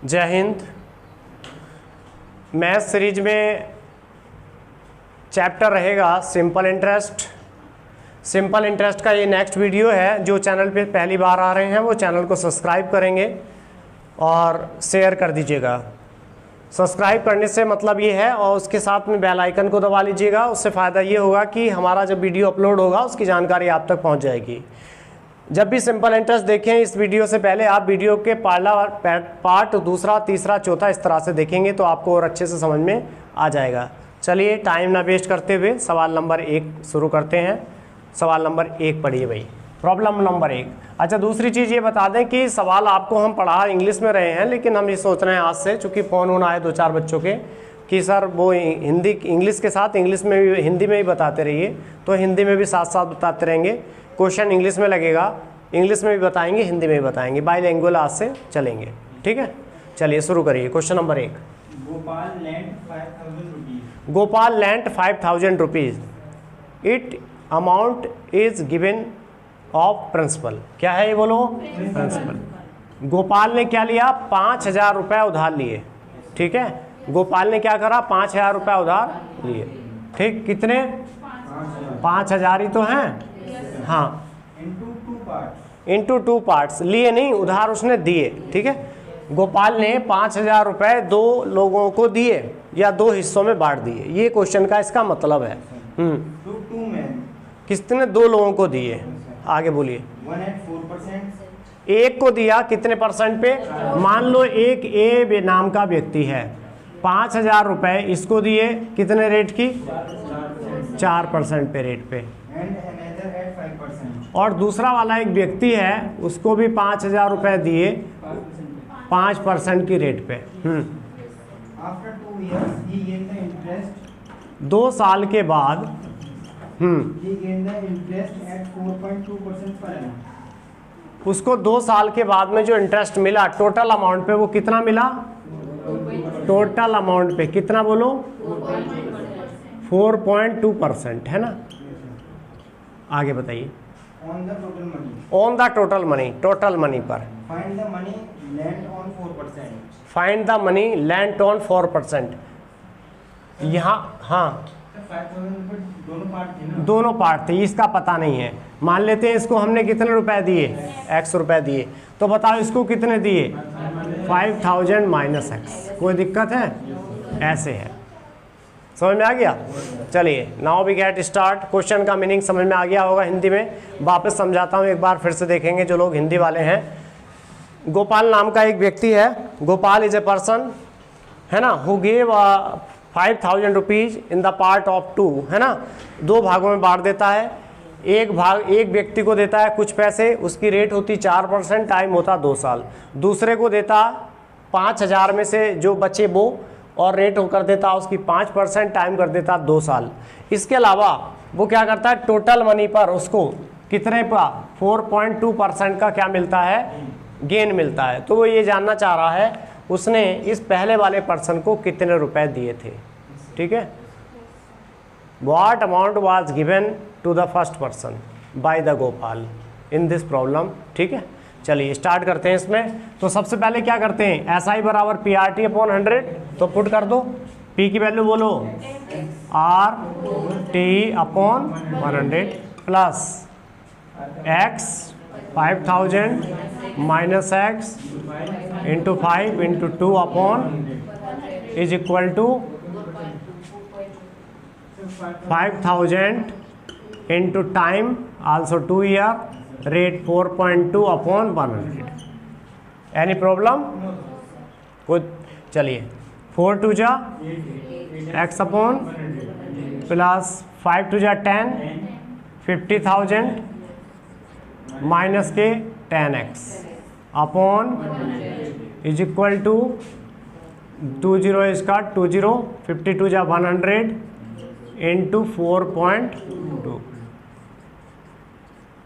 जय Hind. Math series में chapter रहेगा सिंपल इंटरेस्ट। सिंपल इंटरेस्ट का ये नेक्स्ट वीडियो है। जो चैनल पे पहली बार आ रहे हैं वो चैनल को सब्सक्राइब करेंगे और शेयर कर दीजिएगा। सब्सक्राइब करने से मतलब ये है, और उसके साथ में बेल आइकन को दबा लीजिएगा। उससे फ़ायदा ये होगा कि हमारा जब वीडियो अपलोड होगा उसकी जानकारी आप तक पहुंच जाएगी। जब भी सिंपल इंटरेस्ट देखें इस वीडियो से पहले आप वीडियो के पार्ट दूसरा, तीसरा, चौथा इस तरह से देखेंगे तो आपको और अच्छे से समझ में आ जाएगा। चलिए टाइम ना वेस्ट करते हुए सवाल नंबर 1 शुरू करते हैं। सवाल नंबर 1 पढ़िए भाई, प्रॉब्लम नंबर 1। अच्छा, दूसरी चीज़ ये बता दें कि सवाल आपको हम पढ़ा इंग्लिश में रहे हैं, लेकिन हम ये सोच रहे हैं आज से, चूँकि फ़ोन वोन आए 2-4 बच्चों के कि सर वो हिंदी इंग्लिश के साथ इंग्लिश में भी हिंदी में ही बताते रहिए, तो हिंदी में भी साथ साथ बताते रहेंगे। क्वेश्चन इंग्लिश में लगेगा, इंग्लिश में भी बताएंगे, हिंदी में भी बताएंगे, बाइलिंगुअल आज से चलेंगे। ठीक है, चलिए शुरू करिए। Question number 1। Gopal lent 5,000 rupees. It amount is given of principal. क्या है ये बोलो? प्रिंसिपल। गोपाल ने क्या लिया? 5,000 रुपये उधार लिए। ठीक है, गोपाल ने क्या करा? 5,000 रुपये उधार लिए। ठीक, कितने? 5,000 ही तो हैं। हाँ, इंटू 2 पार्ट्स। लिए नहीं, उधार उसने दिए। ठीक है, गोपाल ने 5,000 रुपये 2 लोगों को दिए या 2 हिस्सों में बांट दिए। ये क्वेश्चन का इसका मतलब है। किसने 2 लोगों को दिए? आगे बोलिए। 1 को दिया कितने परसेंट पे? मान लो एक ए नाम का व्यक्ति है, 5,000 रुपये इसको दिए, कितने रेट की? 4% पे रेट पे। और दूसरा वाला एक व्यक्ति है, उसको भी 5,000 रुपये दिए 5% की रेट पे। 2 साल के बाद उसको 2 साल के बाद में जो इंटरेस्ट मिला टोटल अमाउंट पे, वो कितना मिला? टोटल अमाउंट पे कितना बोलो? 4.2% है ना। आगे बताइए। On the total money, total money पर। Find the money lent on 4%। Find the money lent on 4%। यहाँ हाँ, दोनों पार्ट थे, इसका पता नहीं है। मान लेते हैं इसको हमने कितने रुपए दिए? x रुपए दिए। तो बताओ इसको कितने दिए? 5,000 माइनस x। कोई दिक्कत है? ऐसे है। समझ में आ गया? चलिए now we get start. Question का मीनिंग समझ में आ गया होगा हिंदी में। वापस समझाता हूँ, एक बार फिर से देखेंगे जो लोग हिंदी वाले हैं। गोपाल नाम का एक व्यक्ति है। गोपाल इज ए पर्सन, है ना, who gave 5,000 rupees in the part of 2, है ना। 2 भागों में बांट देता है। एक भाग एक व्यक्ति को देता है कुछ पैसे, उसकी रेट होती 4%, टाइम होता 2 साल। दूसरे को देता 5,000 में से जो बचे वो, और रेट होकर देता उसकी 5%, टाइम कर देता 2 साल। इसके अलावा वो क्या करता है? टोटल मनी पर उसको कितने का? 4.2% का क्या मिलता है? गेन मिलता है। तो वो ये जानना चाह रहा है उसने इस पहले वाले पर्सन को कितने रुपए दिए थे। ठीक है, what amount was given to the first person by the Gopal in this problem. ठीक है, चलिए स्टार्ट करते हैं इसमें। तो सबसे पहले क्या करते हैं? SI बराबर PRT/100। तो पुट कर दो। P की वैल्यू बोलो RT/100 plus X 5,000 minus X into 5 into 2 upon is equal to 5,000 into time also 2 year, rate 4.2/100। Any problem? कुछ? चलिए 4 2 जा x अपॉन प्लस 5 2 जा 10, 50,000 माइनस के 10x upon is equal to 2 0 इसका 2 0, 52 जा 100 इंटू 4.2।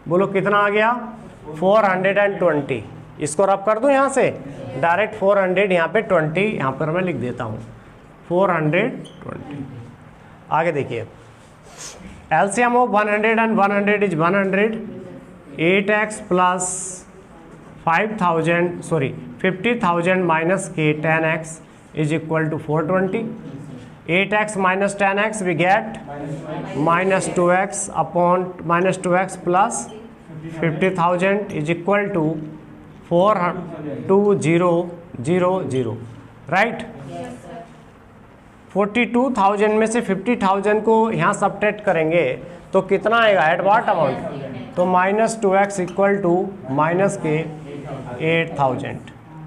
बोलो कितना आ गया? 420। इसको रब कर दूं यहाँ से डायरेक्ट 400, यहाँ पे 20, यहाँ पर मैं लिख देता हूँ 420। आगे देखिए, LCM of 100 and 100 is 100। 8x plus 50,000 minus के 10x is equal to 420. 8x minus 10x we get minus 2x upon minus 2x plus 50,000 is equal to 42000, right? 42,000 में से 50,000 को यहाँ सब्ट्रैक्ट करेंगे तो कितना आएगा एट वाट अमाउंट? तो minus 2x equal to minus के 8,000.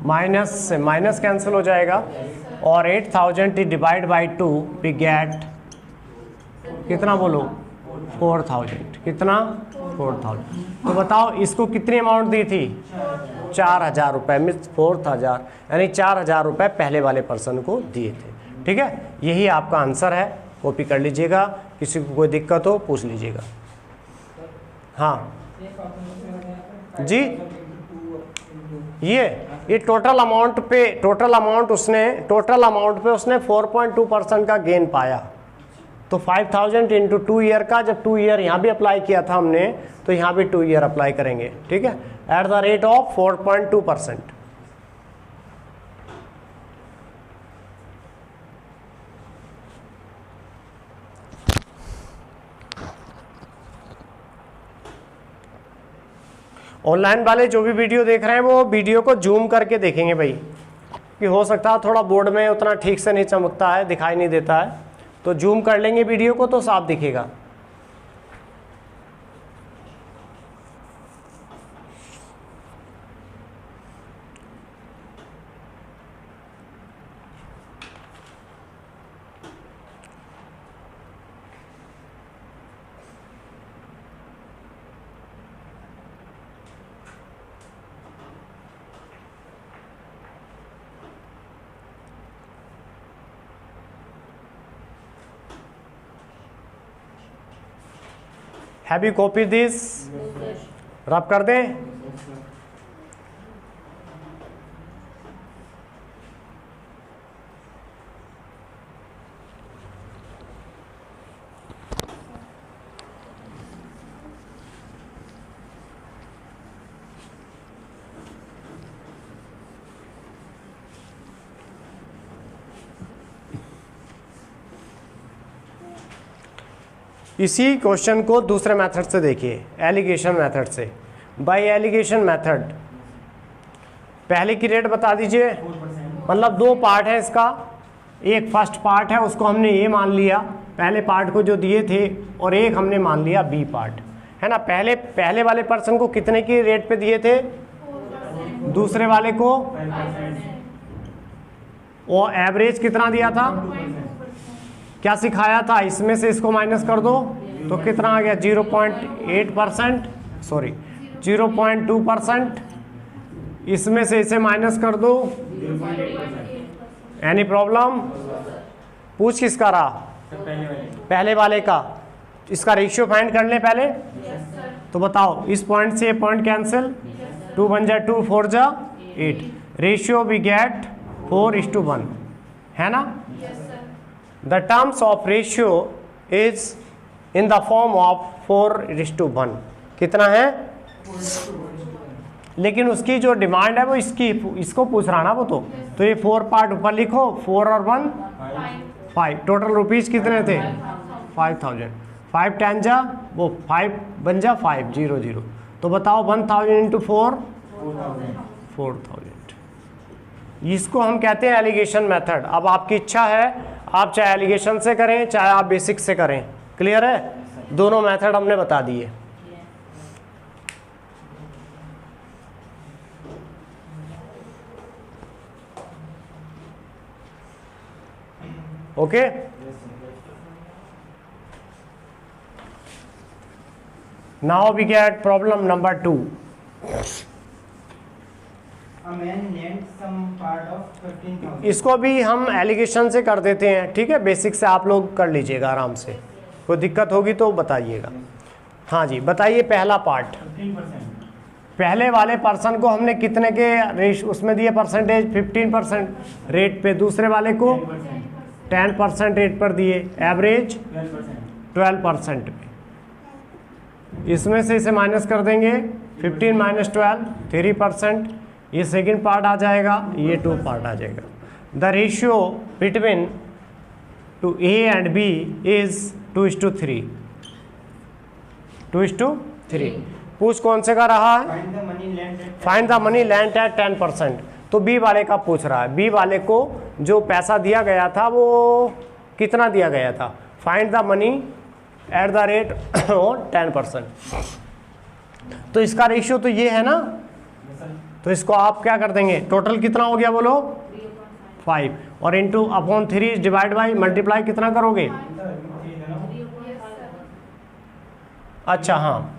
माइनस से माइनस कैंसिल हो जाएगा और 8,000 डिवाइड बाई 2 वी गेट कितना बोलो 4,000. कितना 4,000. तो बताओ इसको कितनी अमाउंट दी थी 4,000 रुपये मीन्स 4,000 यानी 4,000 रुपये पहले वाले पर्सन को दिए थे. ठीक है, यही आपका आंसर है. कॉपी कर लीजिएगा, किसी को कोई दिक्कत हो पूछ लीजिएगा. हाँ जी, ये टोटल अमाउंट पे उसने 4.2% का गेन पाया. तो 5,000 इंटू 2 ईयर का, जब 2 ईयर यहाँ भी अप्लाई किया था हमने तो यहाँ भी 2 ईयर अप्लाई करेंगे. ठीक है, eight the rate of 4.2%. Online वाले जो भी वीडियो देख रहे हैं वो वीडियो को जूम करके देखेंगे भाई, कि हो सकता है थोड़ा बोर्ड में उतना ठीक से नहीं चमकता है, दिखाई नहीं देता है, तो जूम कर लेंगे वीडियो को तो साफ दिखेगा. Have you copy this? रब कर दें. इसी क्वेश्चन को दूसरे मेथड से देखिए, एलिगेशन मेथड से. बाय एलिगेशन मेथड पहले की रेट बता दीजिए. मतलब 2 पार्ट है इसका. एक फर्स्ट पार्ट है, उसको हमने ए मान लिया पहले पार्ट को जो दिए थे, और एक हमने मान लिया बी पार्ट, है ना. पहले वाले पर्सन को कितने की रेट पे दिए थे, दूसरे वाले को, और एवरेज कितना दिया था, क्या सिखाया था, इसमें से इसको माइनस कर दो तो कितना आ गया 0.8%, सॉरी 0.2%. इसमें से इसे माइनस कर दो. Any problem? पूछ किसका रहा? पहले वाले का. इसका रेशियो फाइंड कर लें पहले. तो बताओ, इस पॉइंट से ये पॉइंट कैंसिल, 2 बन जा 2, 4 जा 8. रेशियो वी गेट 4:1, है ना. The terms of ratio is in the form of 4:1. कितना है? लेकिन उसकी जो डिमांड है वो इसको पूछ रहा ना वो. तो ये 4 पार्ट ऊपर लिखो, 4 और 1 5. टोटल रुपीज कितने थे 5,000. 5 10 जा वो 5 बन जा 500. तो बताओ 1,000 इंटू 4 4,000. इसको हम कहते हैं एलिगेशन मेथड. अब आपकी इच्छा है, आप चाहे एलिगेशन से करें चाहे आप बेसिक से करें. क्लियर है? दोनों मेथड हमने बता दिए. Okay. Now we get problem number 2. इसको भी हम एलिगेशन से कर देते हैं. ठीक है, बेसिक से आप लोग कर लीजिएगा आराम से. कोई दिक्कत होगी तो बताइएगा. हाँ जी, बताइए पहला पार्ट. पहले वाले पर्सन को हमने कितने के रेश उसमें दिए परसेंटेज 15% रेट पे, दूसरे वाले को 10% रेट पर दिए, एवरेज 12% पे. इसमें से इसे माइनस कर देंगे. 15 - 12 3%. ये सेकंड पार्ट आ जाएगा, ये 2 पार्ट आ जाएगा। The ratio between two A and B is 2:3। 2:3। पूछ कौन से का रहा है? Find the money lent at 10%। तो बी वाले का पूछ रहा है। बी वाले को जो पैसा दिया गया था वो कितना दिया गया था? Find the money at the rate 10%। तो इसका रेशियो तो ये है ना, तो इसको आप क्या कर देंगे? टोटल कितना हो गया बोलो? 5 और into upon 3 divide by multiply कितना करोगे? अच्छा हाँ,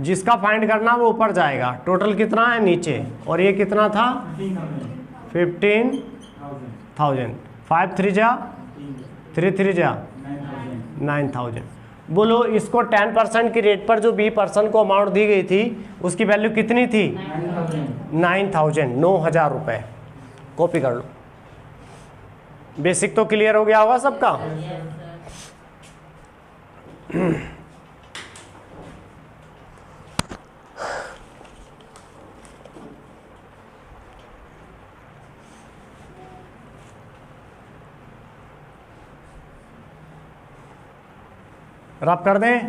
जिसका फाइंड करना वो ऊपर जाएगा। टोटल कितना है नीचे, और ये कितना था? 15,000। 5 3 जा 3 3 जा 9,000। बोलो इसको 10% की रेट पर जो बी पर्सन को अमाउंट दी गई थी उसकी वैल्यू कितनी थी? 9,000। 9,000 रुपये। कॉपी कर लो। बेसिक तो क्लियर हो गया होगा सबका? रब कर दें।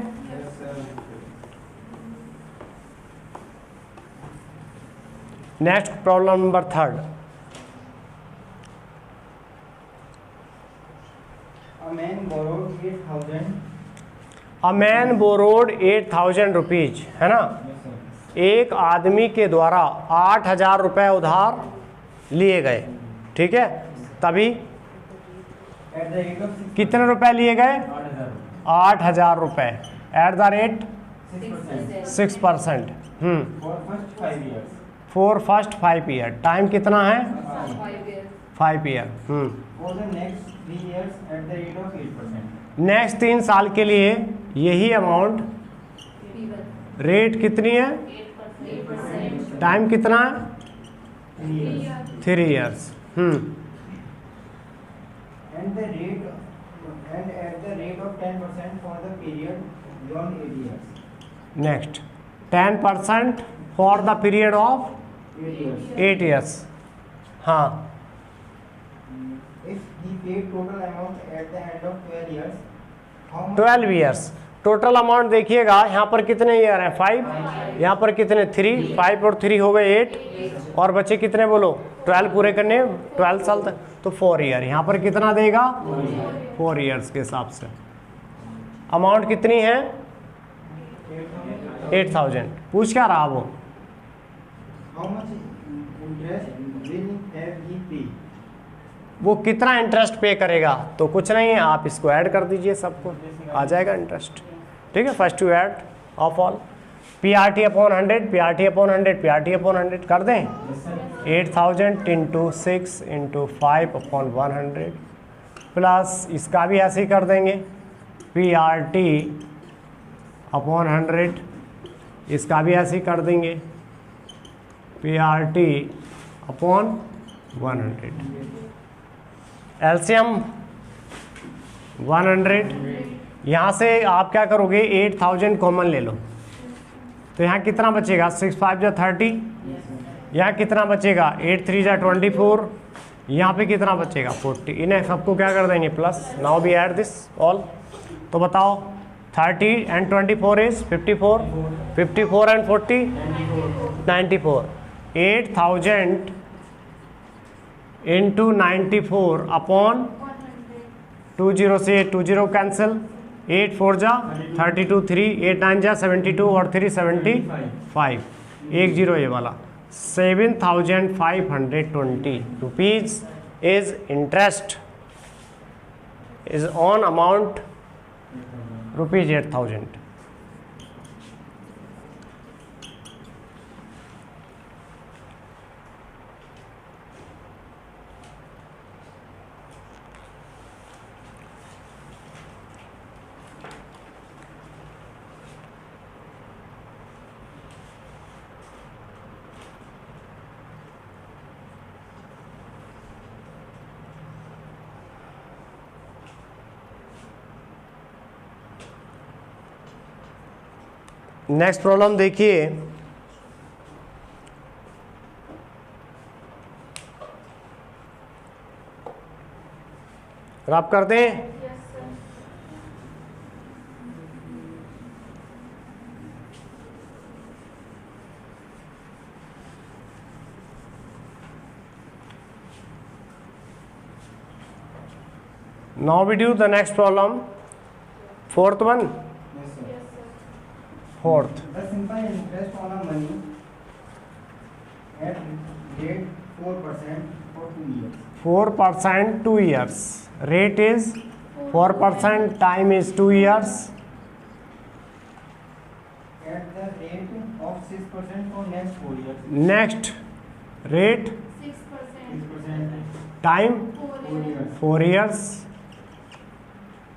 Next problem number 3। A man borrowed 8,000 rupees, है ना? एक आदमी के द्वारा 8,000 रुपये उधार लिए गए, ठीक है? तभी कितने रुपए लिए गए? 8,000 रुपये eight the rate 6%। For first 5 year. Time कितना है? 5 ईयर। नेक्स्ट 3 साल के लिए यही अमाउंट, रेट कितनी है? टाइम कितना है? 3 years. And at the rate of 10% for the period beyond 8 years. Next, 10% for the period of 8 years. हाँ, If he paid total amount at the end of 12 years, how much? 12 years। Total amount देखिएगा यहाँ पर कितने year हैं? 5। यहाँ पर कितने? 3। 5 और 3 हो गए 8, और बचे कितने बोलो? 12 पूरे करने, 12 साल तक, तो 4 ईयर। यहाँ पर कितना देगा? 4 ईयर्स के हिसाब से। अमाउंट कितनी है? 8,000। पूछ क्या रहा वो? How much interest will have he paid? वो कितना इंटरेस्ट पे करेगा? तो कुछ नहीं है, आप इसको ऐड कर दीजिए, सबको आ जाएगा इंटरेस्ट, ठीक है? First to add of all. PRT upon 100, PRT upon 100, PRT upon 100 कर दें। 8,000 इंटू 6 इंटू 5 अपॉन 100 प्लस इसका भी ऐसे ही कर देंगे, PRT अपॉन 100, इसका भी ऐसे ही कर देंगे, PRT अपॉन 100। एलसीएम 100। यहाँ से आप क्या करोगे? 8,000 कॉमन ले लो, तो यहाँ कितना बचेगा? 6 5 जा 30। यहाँ कितना बचेगा? 8 3 जा 24। यहाँ पे कितना बचेगा? 40। इन्हें सबको क्या कर देंगे? Plus. Now be add this all. तो बताओ 30 and 24 is 54। 54 and 40 94। 8,000 into 94 upon 20 से 20 कैंसिल। 8 4 जा 32, 3 8 9 जा 72 और 3 75। 1 0 ये वाला। 7,520 rupees is interest is on amount rupees 8,000। Next problem देखिए। रब करते हैं। Yes, sir. Now we do the next problem, fourth one. Yes, sir. Yes, sir. Fourth. The simple interest on a money at rate 4% for 2 years. 4% 2 years. Rate is 4%. Time is 2 years. At the rate of 6% for next 4 years. Next rate 6%. 6%. time 4 4 years. years. 4 years.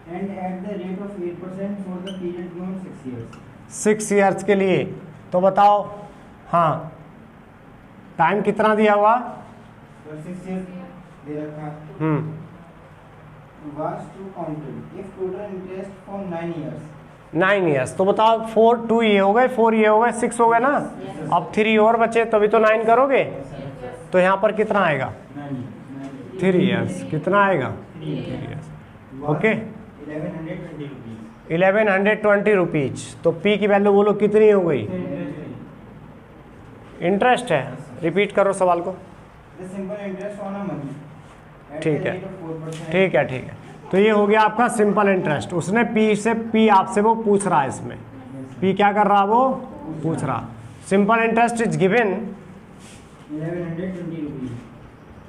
And at the rate of 8% for the period beyond 6 years. 6 years के लिए। तो बताओ, हाँ, time कितना दिया हुआ? So 6 years दे रखा। Was to counted if total interest for 9 years. 9 years। तो बताओ 4 2 ये हो गए, 4 ये हो गए, 6 हो गए ना। अब 3 और बचे, तभी तो 9 करोगे। तो यहाँ पर कितना आएगा? 3 years। कितना आएगा? 3 years। Okay, 1120 rupees. 1120 रुपीज। तो पी की वैल्यू बोलो कितनी हो गई? इंटरेस्ट है। रिपीट करो सवाल को। The simple interest on a money at ठीक the है। rate of 4%. ठीक है, ठीक है। तो ये हो गया आपका सिंपल इंटरेस्ट। उसने पी आपसे वो पूछ रहा है, इसमें पी क्या कर रहा, वो पूछ रहा। Simple interest is given 1120 rupees.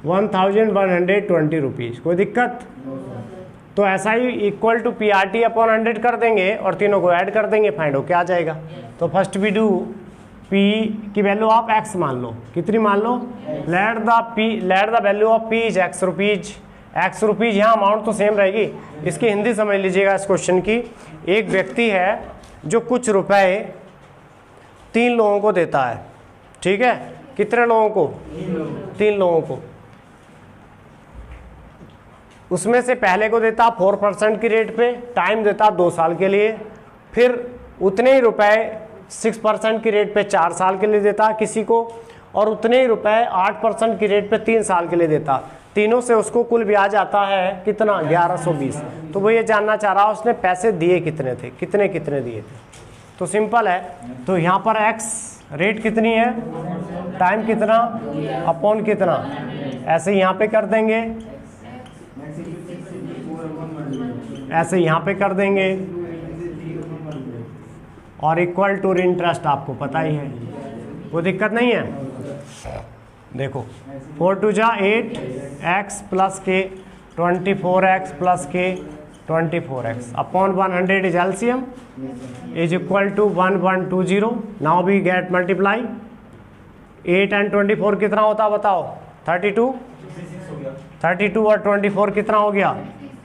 1120 rupees. कोई दिक्कत? No, sir. तो ऐसा ही equal to P R T upon 100 कर देंगे और तीनों को ऐड कर देंगे, फाइंड हो क्या आ जाएगा। तो फर्स्ट वी डू पी की वैल्यू आप एक्स मान लो। कितनी मान लो? Let the value of P is X rupees. X rupees, यहाँ अमाउंट तो सेम रहेगी। इसकी हिंदी समझ लीजिएगा इस क्वेश्चन की। एक व्यक्ति है जो कुछ रुपए 3 लोगों को देता है, ठीक है। कितने लोगों को? 3 लोगों को। उसमें से पहले को देता 4% की रेट पे, टाइम देता 2 साल के लिए। फिर उतने ही रुपए 6% की रेट पे 4 साल के लिए देता किसी को, और उतने ही रुपए 8% की रेट पे 3 साल के लिए देता। तीनों से उसको कुल ब्याज आता है कितना? 1120। तो वो ये जानना चाह रहा उसने पैसे दिए कितने थे, कितने कितने दिए थे। तो सिंपल है। तो यहाँ पर एक्स रेट कितनी है, टाइम कितना, अपॉन कितना, ऐसे यहाँ पे कर देंगे, ऐसे यहाँ पे कर देंगे, और इक्वल टू इंटरेस्ट आपको पता ही है, कोई दिक्कत नहीं है। देखो 4 2 जा 8 एक्स प्लस के 24x प्लस के 24x upon 100 is LCM is equal to 1120। Now we get multiply 8 and 24 कितना होता बताओ? 32। 32 और 24 कितना हो गया?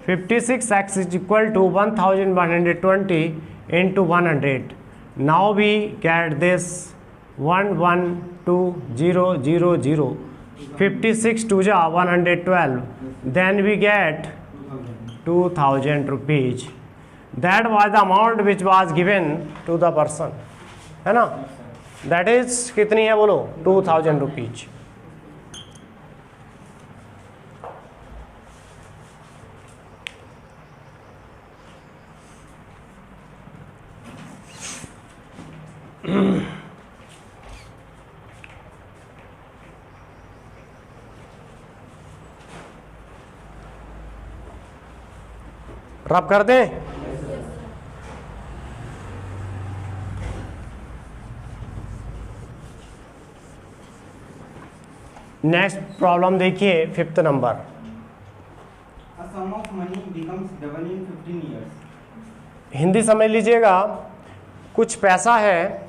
56। x is equal to 1120 into 100। Now we get this 112,000। 56 2 जा 112। Then we get 2000 rupees. That was the amount which was given to the person, है ना। That is कितनी है बोलो? 2000 rupees। रब कर दें। नेक्स्ट प्रॉब्लम देखिए 5th number. A sum of money becomes double in 15 years. Hindi समझ लीजिएगा। कुछ पैसा है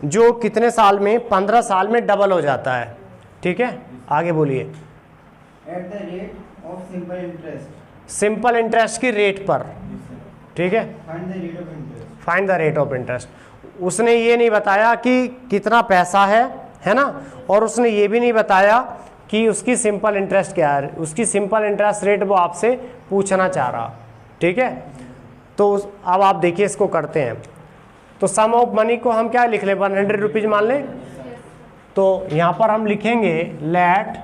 जो कितने साल में? 15 साल में डबल हो जाता है, ठीक है। आगे बोलिए। At the rate of simple interest. Simple interest की रेट पर, ठीक है। Find the rate of interest. Find the rate of interest. उसने ये नहीं बताया कि कितना पैसा है ना, और उसने ये भी नहीं बताया कि उसकी सिंपल इंटरेस्ट क्या है। उसकी सिंपल इंटरेस्ट रेट वो आपसे पूछना चाह रहा, ठीक है। तो अब आप देखिए इसको करते हैं। तो सम ऑफ मनी को हम क्या लिख लें? 100 रुपीज मान लें। तो यहाँ पर हम लिखेंगे let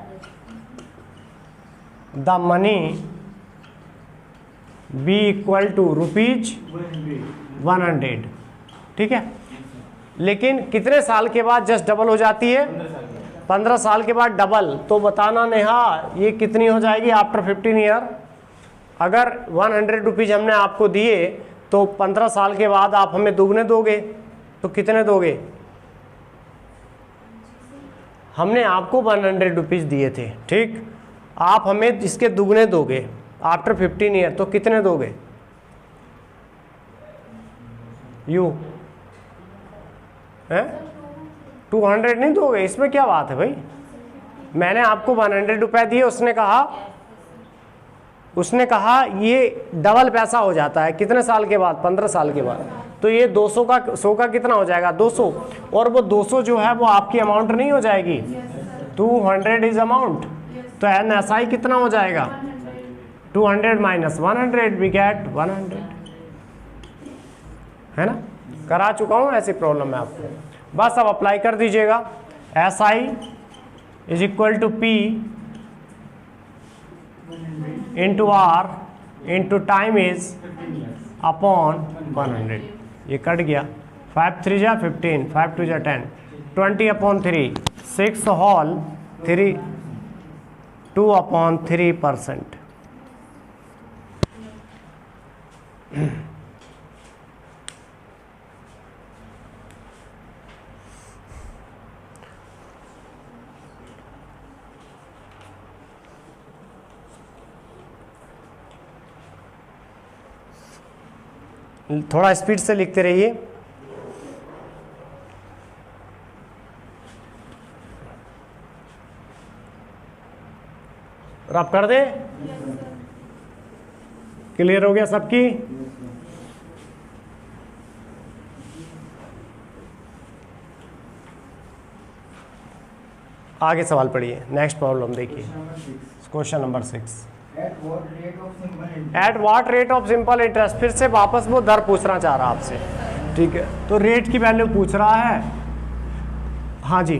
the money be equal to rupees 100, ठीक है। लेकिन कितने साल के बाद जस्ट डबल हो जाती है? 15 साल के बाद डबल। तो बताना नेहा ये कितनी हो जाएगी आफ्टर 15 ईयर? अगर 100 रुपीज हमने आपको दिए तो 15 साल के बाद आप हमें दुगने दोगे, तो कितने दोगे? हमने आपको 100 रुपीज दिए थे, ठीक, आप हमें इसके दुगने दोगे आफ्टर 15 ईयर, तो कितने दोगे? यू है 200 नहीं दोगे? इसमें क्या बात है भाई? मैंने आपको 100 रुपए दिए, उसने कहा ये डबल पैसा हो जाता है कितने साल के बाद? 15 साल के बाद। तो ये 200 का 100 का कितना हो जाएगा? 200। और वो 200 जो है वो आपकी अमाउंट नहीं हो जाएगी, 200 इज अमाउंट। तो NSI कितना हो जाएगा? 200 माइनस 100 वी गेट 100, है ना। करा चुका हूँ ऐसी प्रॉब्लम में आपको, बस अब अप्लाई कर दीजिएगा। SI is equal to P into R into time is upon 100। ये कट गया, 5 3 जा 15, 5 2 जा 10, 20 अपॉन 3, 6 होल 3, 2 अपॉन 3%। थोड़ा स्पीड से लिखते रहिए। रब कर दे, क्लियर हो गया सबकी? आगे सवाल पढ़िए, नेक्स्ट प्रॉब्लम देखिए, question number 6। At what rate of simple interest, फिर से वापस वो दर पूछना चाह रहा आपसे, ठीक है। तो रेट की वैल्यू पूछ रहा है, हाँ जी।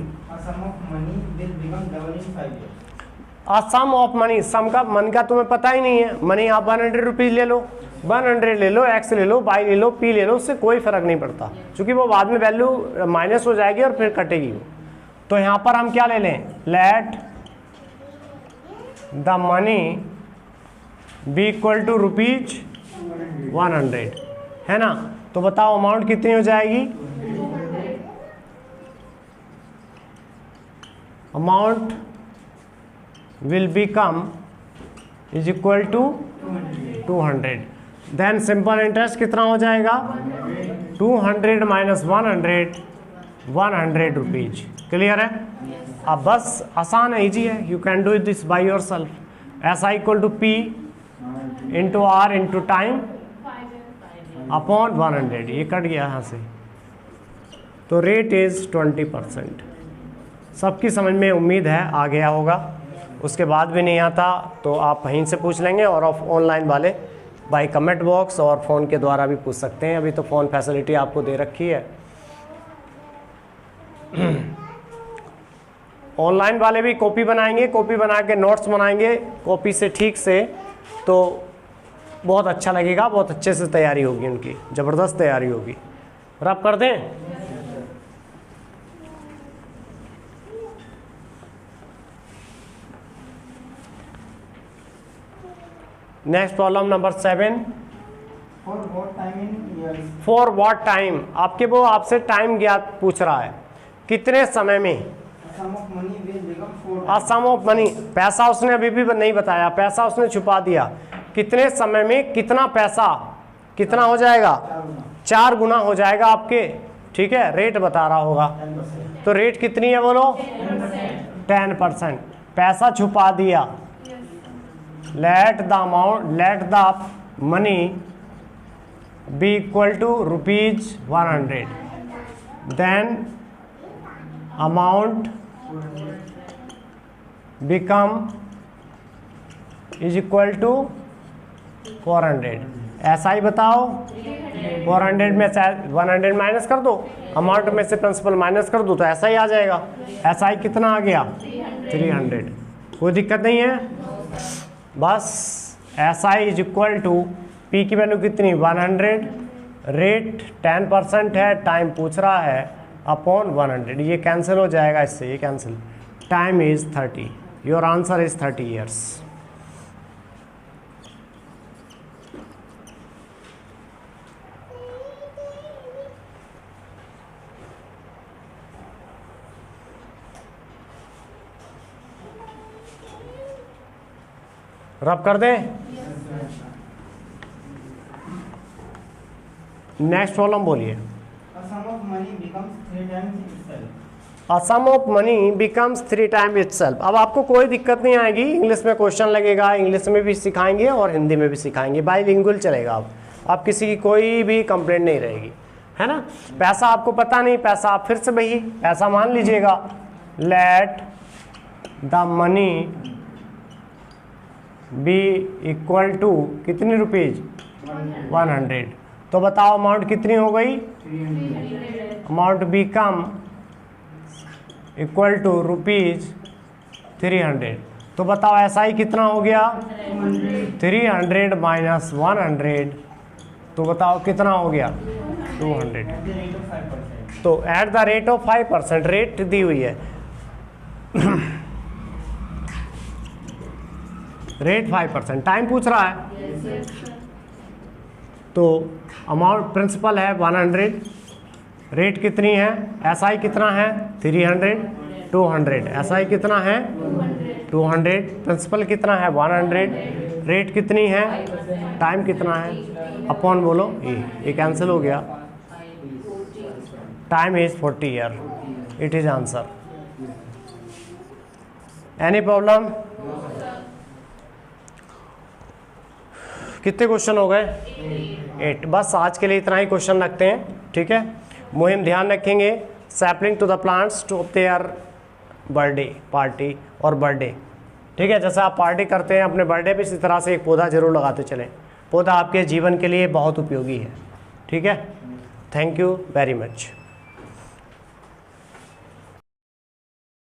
सम ऑफ मनी, सम का मन का तुम्हें पता ही नहीं है। मनी आप 100 रुपीज ले लो, 100 ले लो, एक्स ले लो, वाई ले लो, पी ले लो, उससे कोई फर्क नहीं पड़ता, क्योंकि वो बाद में वैल्यू माइनस हो जाएगी और फिर कटेगी वो। तो यहाँ पर हम क्या ले लें? Let the money be equal to rupees 100, है ना। तो बताओ अमाउंट कितनी हो जाएगी? Amount will become is equal to 200। Then simple interest कितना हो जाएगा? 200 माइनस 100, 100 रुपीज। क्लियर है? अब बस आसान है, इजी है, you can do this by yourself. SI equal to P into R into time upon 100। ये कट गया यहाँ से, तो रेट इज 20%। सबकी समझ में उम्मीद है आ गया होगा। उसके बाद भी नहीं आता तो आप वहीं से पूछ लेंगे, और ऑनलाइन वाले बाय कमेंट बॉक्स और फ़ोन के द्वारा भी पूछ सकते हैं। अभी तो फ़ोन फैसिलिटी आपको दे रखी है। ऑनलाइन वाले भी कॉपी बनाएंगे, कॉपी बना के नोट्स बनाएंगे कॉपी से ठीक से, तो बहुत अच्छा लगेगा, बहुत अच्छे से तैयारी होगी उनकी, ज़बरदस्त तैयारी होगी। रब कर दें? Next problem number 7। For what time, आपके वो आपसे टाइम ज्ञात पूछ रहा है, कितने समय में। सम ऑफ मनी, पैसा उसने अभी भी नहीं बताया, पैसा उसने छुपा दिया। कितने समय में कितना पैसा कितना हो जाएगा? 4 गुना हो जाएगा आपके, ठीक है। रेट बता रहा होगा, तो रेट कितनी है बोलो? 10%। पैसा छुपा दिया। Let the amount, let the money be equal to rupees 100, then amount become is equal to 400। ऐसा ही बताओ, 400 में से 100 माइनस कर दो, अमाउंट में से प्रिंसिपल माइनस कर दो, तो ऐसा ही आ जाएगा। ऐसा ही कितना आ गया? 300। कोई दिक्कत नहीं है। बस ऐसा ही इज इक्वल टू पी की वैल्यू कितनी 100, रेट 10% है, टाइम पूछ रहा है अपॉन 100, ये कैंसिल हो जाएगा इससे, ये cancel, time is 30, your answer is 30 years. रब कर दे। नेक्स्ट प्रॉब्लम बोलिए। A sum of money becomes 3 times itself. A sum of money becomes 3 times itself। अब आपको कोई दिक्कत नहीं आएगी, इंग्लिश में क्वेश्चन लगेगा, इंग्लिश में भी सिखाएंगे और हिंदी में भी सिखाएंगे, बाइलिंगुअल चलेगा। आप किसी की कोई भी कंप्लेंट नहीं रहेगी, है ना। पैसा आपको पता नहीं, पैसा आप फिर से वही पैसा मान लीजिएगा, let the money be equal to कितनी रुपीज 100। तो बताओ अमाउंट कितनी हो गई, 300. Amount become equal to rupees 300। तो बताओ SI कितना हो गया 300 माइनस 100, तो बताओ कितना हो गया 200। At the rate of 5%. तो at the rate of 5%, rate दी हुई है रेट 5%, टाइम पूछ रहा है। तो अमाउंट प्रिंसिपल है 100, रेट कितनी है, SI कितना है 300, 200, SI कितना है 200, प्रिंसिपल कितना है 100, रेट कितनी है, टाइम कितना है, अपॉन बोलो ये कैंसिल हो गया, time is 40 year, it is answer. Any problem? कितने क्वेश्चन हो गए 8। बस आज के लिए इतना ही क्वेश्चन रखते हैं, ठीक है। मुहिम ध्यान रखेंगे, sapling to the plants to their birthday party और बर्थडे, ठीक है। जैसे आप पार्टी करते हैं अपने बर्थडे पे, इसी तरह से एक पौधा जरूर लगाते चलें, पौधा आपके जीवन के लिए बहुत उपयोगी है, ठीक है। Thank you very much.